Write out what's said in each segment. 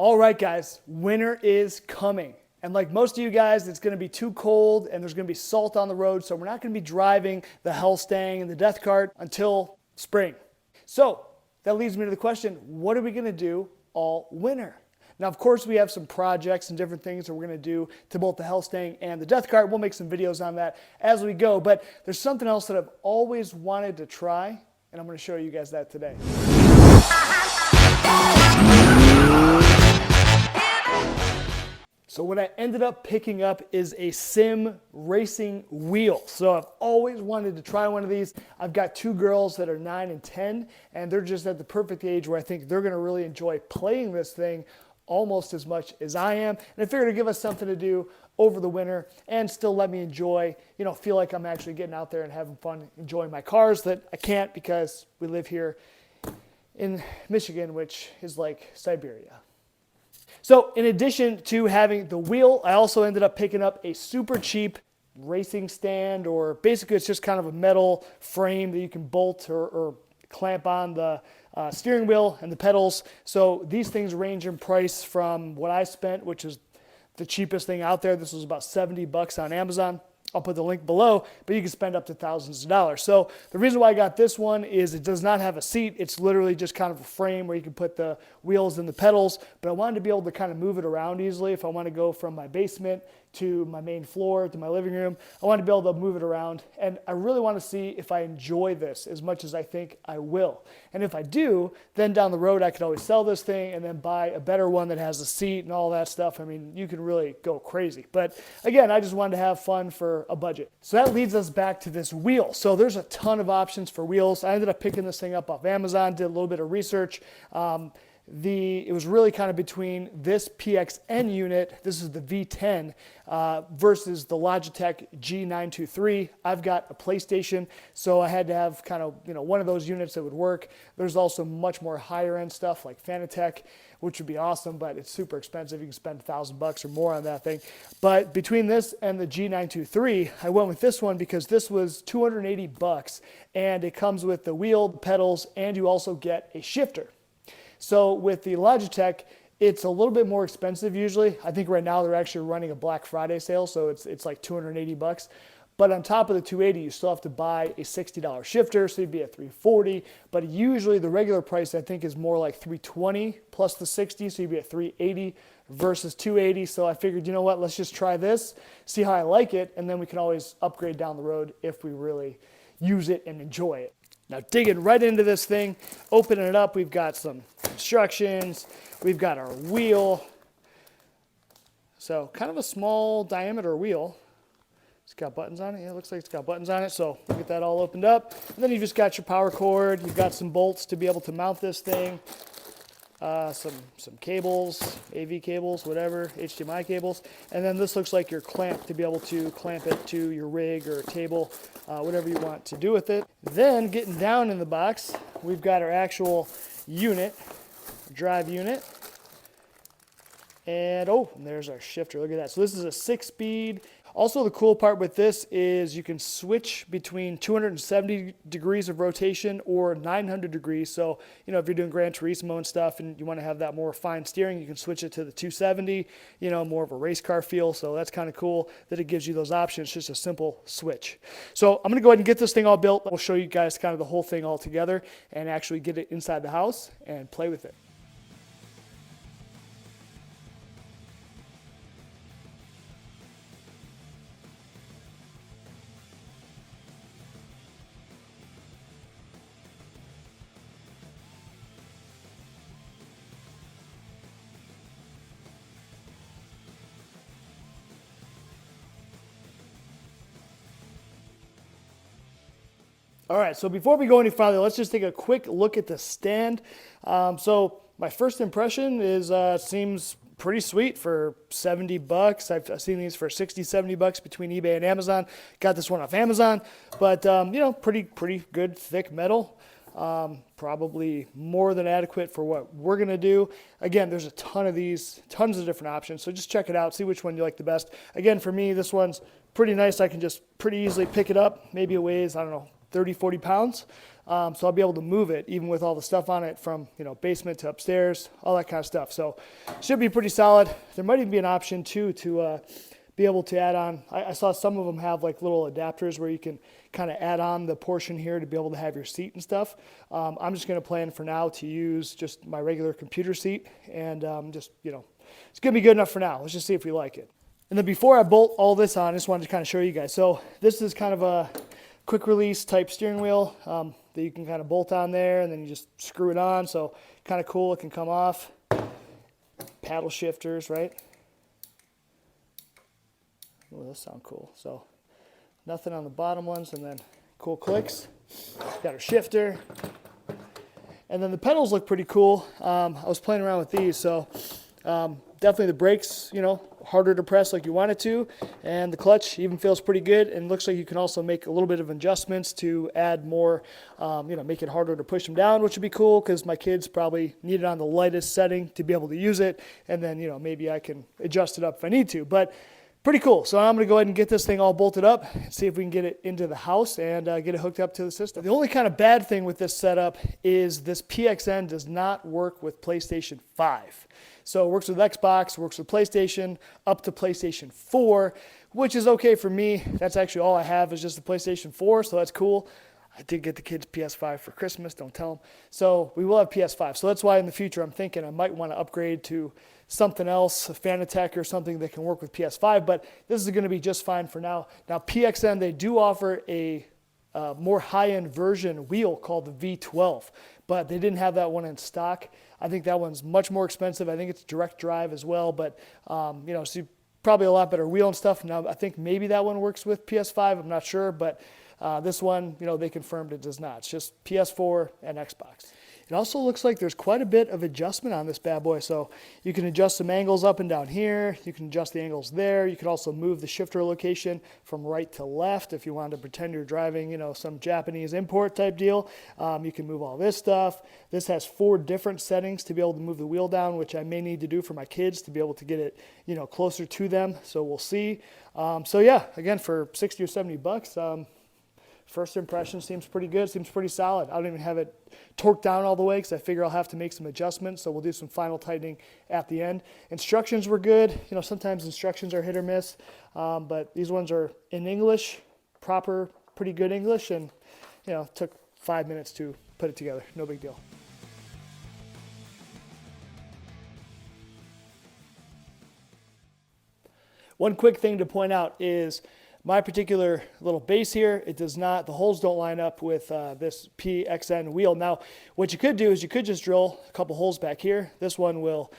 All right, guys, winter is coming. And like most of you guys, it's going to be too cold and there's going to be salt on the road. So we're not going to be driving the Hellstang and the Death Cart until spring. So that leads me to the question, what are we going to do all winter? Now, of course, we have some projects and different things that we're going to do to both the Hellstang and the Death Cart. We'll make some videos on that as we go. But there's something else that I've always wanted to try, and I'm going to show you guys that today. So what I ended up picking up is a sim racing wheel. So I've always wanted to try one of these. I've got two girls that are 9 and 10, and they're just at the perfect age where I think they're going to really enjoy playing this thing almost as much as I am. And I figured it'd give us something to do over the winter and still let me enjoy, feel like I'm actually getting out there and having fun, enjoying my cars that I can't because we live here in Michigan, which is like Siberia. So in addition to having the wheel, I also ended up picking up a super cheap racing stand, or basically it's just kind of a metal frame that you can bolt or clamp on the steering wheel and the pedals. So these things range in price from what I spent, which is the cheapest thing out there. This was about $70 on Amazon. I'll put the link below, but you can spend up to thousands of dollars. So the reason why I got this one is it does not have a seat. It's literally just kind of a frame where you can put the wheels and the pedals, but I wanted to be able to kind of move it around easily. If I want to go from my basement to my main floor to my living room, I want to be able to move it around. And I really want to see if I enjoy this as much as I think I will. And if I do, then down the road, I could always sell this thing and then buy a better one that has a seat and all that stuff. I mean, you can really go crazy. But again, I just wanted to have fun for a budget. So that leads us back to this wheel. So there's a ton of options for wheels. I ended up picking this thing up off Amazon, did a little bit of research. It was really kind of between this PXN unit, this is the V10, versus the Logitech G923. I've got a PlayStation, so I had to have kind of, one of those units that would work. There's also much more higher end stuff like Fanatec, which would be awesome, but it's super expensive. You can spend $1,000 or more on that thing. But between this and the G923, I went with this one because this was $280, and it comes with the wheel, the pedals, and you also get a shifter. So with the Logitech, it's a little bit more expensive usually. I think right now they're actually running a Black Friday sale, so it's like $280. But on top of the $280, you still have to buy a $60 shifter, so you'd be at $340. But usually the regular price I think is more like $320 plus the $60, so you'd be at $380 versus $280. So I figured, you know what, let's just try this, see how I like it, and then we can always upgrade down the road if we really use it and enjoy it. Now digging right into this thing, opening it up, we've got some instructions, we've got our wheel. So kind of a small diameter wheel. It's got buttons on it. Yeah, it looks like it's got buttons on it. So we'll get that all opened up. And then you've just got your power cord. You've got some bolts to be able to mount this thing. Some cables, AV cables, whatever, HDMI cables. And then this looks like your clamp to be able to clamp it to your rig or table, whatever you want to do with it. Then getting down in the box, we've got our actual unit, drive unit. And there's our shifter. Look at that. So this is a 6-speed. Also, the cool part with this is you can switch between 270 degrees of rotation or 900 degrees. So, if you're doing Gran Turismo and stuff and you want to have that more fine steering, you can switch it to the 270, more of a race car feel. So that's kind of cool that it gives you those options. It's just a simple switch. So I'm going to go ahead and get this thing all built. We'll show you guys kind of the whole thing all together and actually get it inside the house and play with it. All right, so before we go any farther, let's just take a quick look at the stand. So my first impression is seems pretty sweet for $70. I've seen these for $60, $70 between eBay and Amazon. Got this one off Amazon, but pretty good thick metal. Probably more than adequate for what we're gonna do. Again, there's a ton of these, tons of different options. So just check it out, see which one you like the best. Again, for me, this one's pretty nice. I can just pretty easily pick it up. Maybe it weighs, I don't know, 30, 40 pounds. So I'll be able to move it even with all the stuff on it from, you know, basement to upstairs, all that kind of stuff. So should be pretty solid. There might even be an option too to be able to add on. I saw some of them have like little adapters where you can kind of add on the portion here to be able to have your seat and stuff. I'm just going to plan for now to use just my regular computer seat, and just, you know, it's going to be good enough for now. Let's just see if we like it. And then before I bolt all this on, I just wanted to kind of show you guys. So this is kind of a quick release type steering wheel that you can kind of bolt on there, and then you just screw it on. So kind of cool, it can come off. Paddle shifters, right? Oh, those sound cool. So nothing on the bottom ones, and then cool clicks. Got our shifter. And then the pedals look pretty cool. I was playing around with these, so definitely the brakes, you know, harder to press like you want it to, and the clutch even feels pretty good, and looks like you can also make a little bit of adjustments to add more, you know, make it harder to push them down, which would be cool because my kids probably need it on the lightest setting to be able to use it, and then, you know, maybe I can adjust it up if I need to, but pretty cool. So I'm going to go ahead and get this thing all bolted up, see if we can get it into the house and get it hooked up to the system. The only kind of bad thing with this setup is this PXN does not work with PlayStation 5. So it works with Xbox, works with PlayStation, up to PlayStation 4, which is okay for me. That's actually all I have is just the PlayStation 4, so that's cool. I did get the kids PS5 for Christmas, don't tell them. So we will have PS5. So that's why in the future I'm thinking I might want to upgrade to something else, a Fanatec or something that can work with PS5, but this is going to be just fine for now. Now PXN, they do offer a more high-end version wheel called the V12, but they didn't have that one in stock. I think that one's much more expensive. I think it's direct drive as well, but you know, so probably a lot better wheel and stuff. Now I think maybe that one works with PS5. I'm not sure, but this one, you know, they confirmed it does not. It's just PS4 and Xbox. It also looks like there's quite a bit of adjustment on this bad boy. So you can adjust some angles up and down here. You can adjust the angles there. You can also move the shifter location from right to left if you wanted to pretend you're driving, you know, some Japanese import type deal. You can move all this stuff. This has 4 different settings to be able to move the wheel down, which I may need to do for my kids to be able to get it, you know, closer to them. So we'll see. So yeah, again, for 60 or 70 bucks, first impression seems pretty good, seems pretty solid. I don't even have it torqued down all the way because I figure I'll have to make some adjustments, so we'll do some final tightening at the end. Instructions were good. You know, sometimes instructions are hit or miss, but these ones are in English, proper, pretty good English, and, you know, took 5 minutes to put it together. No big deal. One quick thing to point out is my particular little base here, it does not, the holes don't line up with this PXN wheel. Now, what you could do is you could just drill a couple holes back here. This one will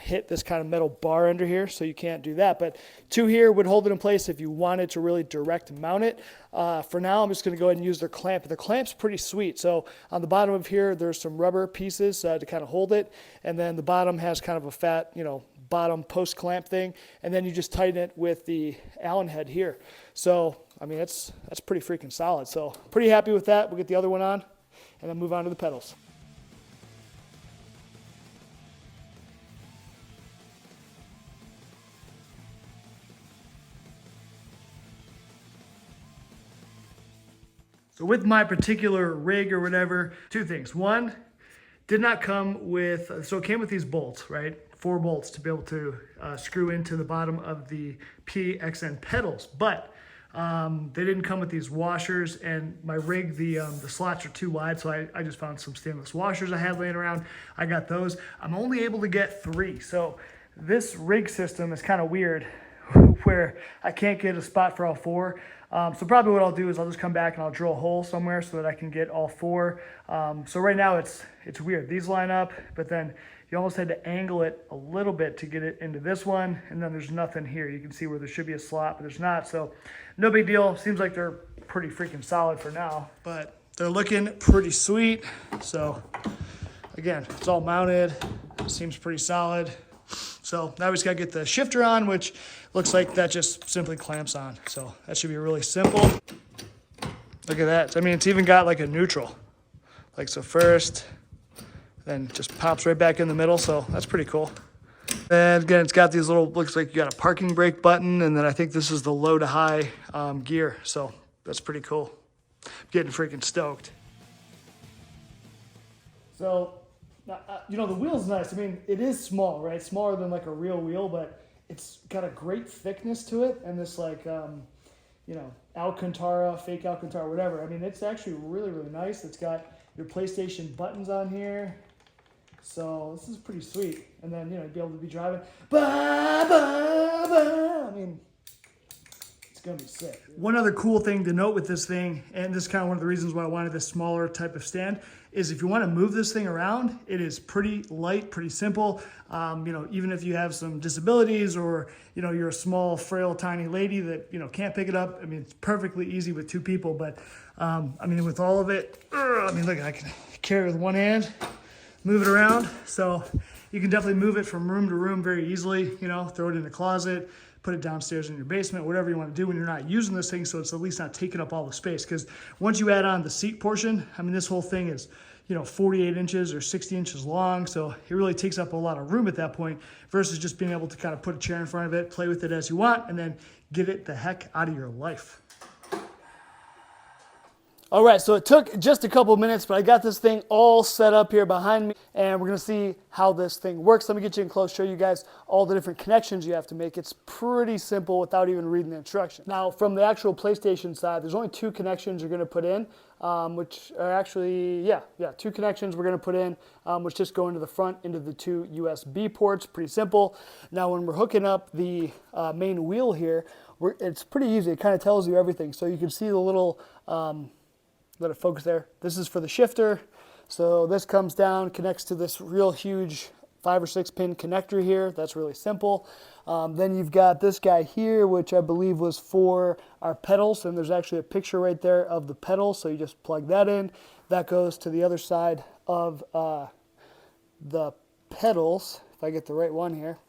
hit this kind of metal bar under here, so you can't do that. But 2 here would hold it in place if you wanted to really direct mount it. For now, I'm just going to go ahead and use their clamp. The clamp's pretty sweet. So on the bottom of here, there's some rubber pieces to kind of hold it. And then the bottom has kind of a fat, you know, bottom post clamp thing, and then you just tighten it with the Allen head here. So I mean, that's pretty freaking solid. So pretty happy with that. We'll get the other one on and then move on to the pedals. So with my particular rig or whatever, 2 things. One, did not come with, so it came with these bolts, right? 4 bolts to be able to screw into the bottom of the PXN pedals, but they didn't come with these washers, and my rig, the slots are too wide, so I just found some stainless washers I had laying around. I got those. I'm only able to get 3, so this rig system is kind of weird where I can't get a spot for all 4. So probably what I'll do is I'll just come back and I'll drill a hole somewhere so that I can get all 4. So right now it's weird. These line up, but then you almost had to angle it a little bit to get it into this one, and then there's nothing here. You can see where there should be a slot, but there's not. So no big deal. Seems like they're pretty freaking solid for now, but they're looking pretty sweet. So again, it's all mounted. Seems pretty solid. So now we just gotta get the shifter on, which looks like that just simply clamps on. So that should be really simple. Look at that. I mean, it's even got like a neutral. Like, so first, then just pops right back in the middle. So that's pretty cool. And again, it's got these little, looks like you got a parking brake button. And then I think this is the low to high gear. So that's pretty cool. I'm getting freaking stoked. So, you know, the wheel's nice. I mean, it is small, right? Smaller than like a real wheel, but it's got a great thickness to it. And this like, you know, Alcantara, fake Alcantara, whatever. I mean, it's actually really, really nice. It's got your PlayStation buttons on here. So this is pretty sweet. And then, you know, be able to be driving. Ba, ba, ba. I mean, it's going to be sick. One other cool thing to note with this thing, and this is kind of one of the reasons why I wanted this smaller type of stand, is if you want to move this thing around, it is pretty light, pretty simple. You know, even if you have some disabilities or, you know, you're a small, frail, tiny lady that, you know, can't pick it up. I mean, it's perfectly easy with 2 people, but I mean, with all of it, I mean, look, I can carry it with one hand, move it around. So you can definitely move it from room to room very easily, you know, throw it in the closet, put it downstairs in your basement, whatever you want to do when you're not using this thing, so it's at least not taking up all the space. Because once you add on the seat portion, I mean, this whole thing is, you know, 48 inches or 60 inches long, so it really takes up a lot of room at that point versus just being able to kind of put a chair in front of it, play with it as you want, and then get it the heck out of your life. All right, so it took just a couple minutes, but I got this thing all set up here behind me, and we're gonna see how this thing works. Let me get you in close, show you guys all the different connections you have to make. It's pretty simple without even reading the instructions. Now, from the actual PlayStation side, there's only 2 connections you're gonna put in, which are actually, 2 connections we're gonna put in, which just go into the front, into the 2 USB ports, pretty simple. Now, when we're hooking up the main wheel here, it's pretty easy. It kind of tells you everything. So you can see the little, let it focus there. This is for the shifter. So this comes down, connects to this real huge 5 or 6 pin connector here. That's really simple. Then you've got this guy here, which I believe was for our pedals. And there's actually a picture right there of the pedals. So you just plug that in. That goes to the other side of the pedals, if I get the right one here.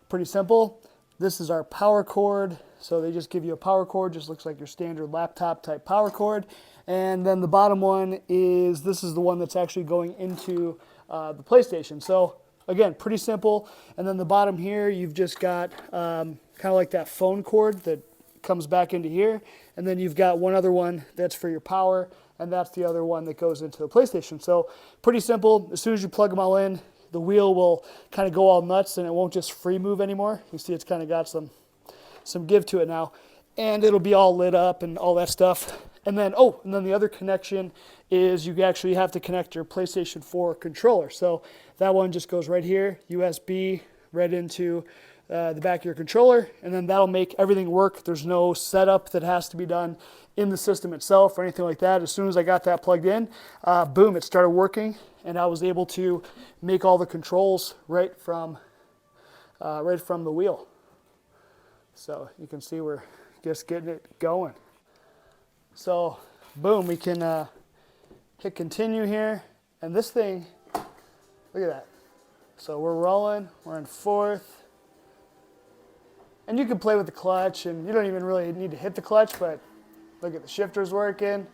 Pretty simple. This is our power cord. So they just give you a power cord, just looks like your standard laptop type power cord. And then the bottom one is, this is the one that's actually going into the PlayStation. So again, pretty simple. And then the bottom here, you've just got kind of like that phone cord that comes back into here. And then you've got one other one that's for your power, and that's the other one that goes into the PlayStation. So pretty simple. As soon as you plug them all in, the wheel will kind of go all nuts and it won't just free move anymore. You see it's kind of got some give to it now, and it'll be all lit up and all that stuff. And then, and then the other connection is you actually have to connect your PlayStation 4 controller. So that one just goes right here, USB right into the back of your controller, and then that'll make everything work. There's no setup that has to be done in the system itself or anything like that. As soon as I got that plugged in, boom, it started working, and I was able to make all the controls right from the wheel. So you can see we're just getting it going. So boom, we can hit continue here, and this thing, look at that. So we're rolling, we're in 4th, and you can play with the clutch, and you don't even really need to hit the clutch, but look at the shifter's working.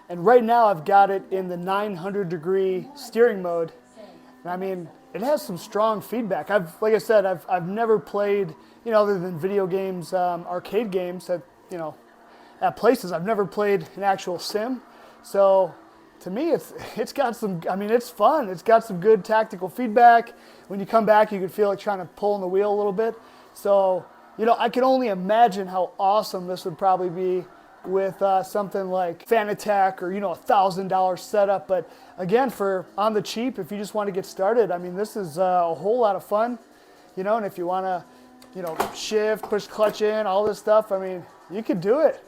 And right now I've got it in the 900-degree steering mode. And I mean, it has some strong feedback. Like I said, I've never played, you know, other than video games, arcade games at, you know, at places. I've never played an actual sim. So to me, it's got some, I mean, it's fun. It's got some good tactical feedback. When you come back, you can feel it trying to pull on the wheel a little bit. So, you know, I can only imagine how awesome this would probably be with something like Fanatec or, you know, $1,000 setup. But again, for on the cheap, if you just want to get started, I mean, this is a whole lot of fun, you know, and if you want to, you know, shift, push clutch in, all this stuff, I mean, you could do it.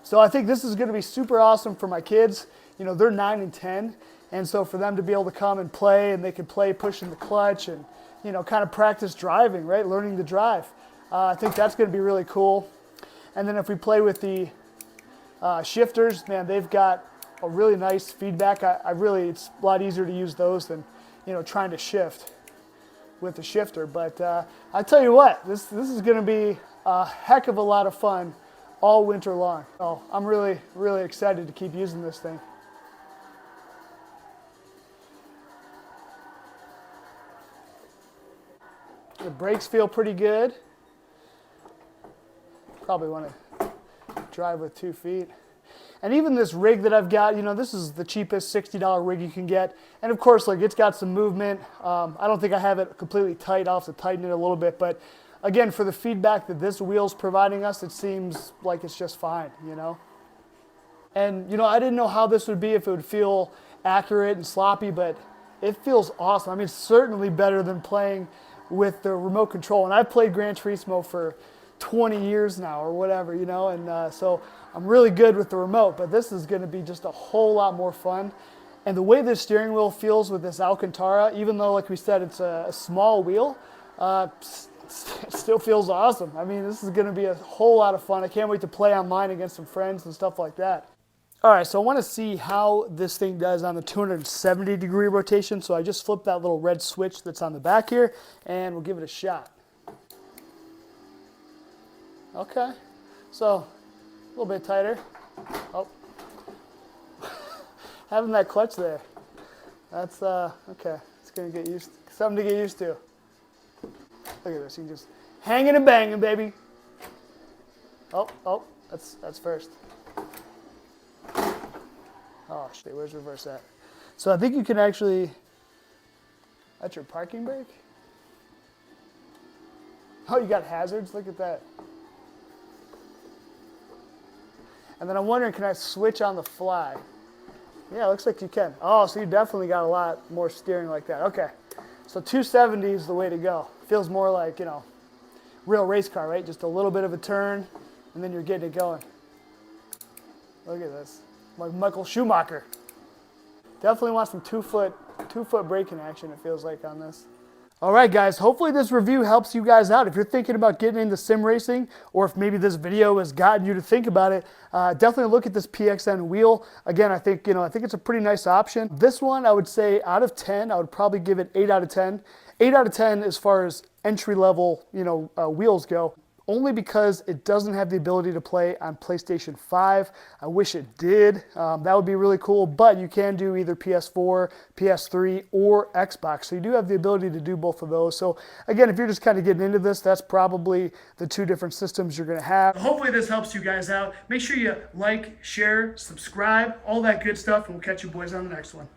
So I think this is going to be super awesome for my kids. You know, they're 9 and 10. And so for them to be able to come and play, and they can play pushing the clutch and, you know, kind of practice driving, right? Learning to drive. I think that's going to be really cool. And then if we play with the shifters, man, they've got a really nice feedback. It's a lot easier to use those than, you know, trying to shift with the shifter. But I tell you what, this is going to be a heck of a lot of fun all winter long. So I'm really, really excited to keep using this thing. The brakes feel pretty good. Probably want to drive with 2 feet. And even this rig that I've got, you know, this is the cheapest $60 rig you can get. And of course, like, it's got some movement. I don't think I have it completely tight. I'll have to tighten it a little bit. But again, for the feedback that this wheel's providing us, it seems like it's just fine, you know. And, you know, I didn't know how this would be, if it would feel accurate and sloppy, but it feels awesome. I mean, it's certainly better than playing with the remote control. And I've played Gran Turismo for 20 years now or whatever, you know, and so I'm really good with the remote, but this is going to be just a whole lot more fun. And the way this steering wheel feels with this Alcantara, even though, like we said, it's a small wheel, it still feels awesome. I mean, this is going to be a whole lot of fun. I can't wait to play online against some friends and stuff like that. All right, so I want to see how this thing does on the 270-degree rotation. So I just flipped that little red switch that's on the back here, and we'll give it a shot. Okay, so a little bit tighter. Oh, having that clutch there. That's okay. It's gonna get used to, something to get used to. Look at this. You can just hanging and banging, baby. Oh, that's first. Oh shit, where's reverse at? So I think you can actually, that's your parking brake? Oh, you got hazards? Look at that. And then I'm wondering, can I switch on the fly? Yeah, it looks like you can. Oh, so you definitely got a lot more steering like that. Okay, so 270 is the way to go. Feels more like, you know, real race car, right? Just a little bit of a turn, and then you're getting it going. Look at this. Like Michael Schumacher. Definitely want some two foot braking action, it feels like, on this. All right, guys, hopefully this review helps you guys out. If you're thinking about getting into sim racing, or if maybe this video has gotten you to think about it, definitely look at this PXN wheel. Again, I think it's a pretty nice option. This one, I would say out of 10, I would probably give it 8 out of 10. 8 out of 10 as far as entry level, you know, wheels go. Only because it doesn't have the ability to play on PlayStation 5. I wish it did. That would be really cool, but you can do either PS4, PS3, or Xbox. So you do have the ability to do both of those. So again, if you're just kind of getting into this, that's probably the two different systems you're gonna have. Hopefully this helps you guys out. Make sure you like, share, subscribe, all that good stuff, and we'll catch you boys on the next one.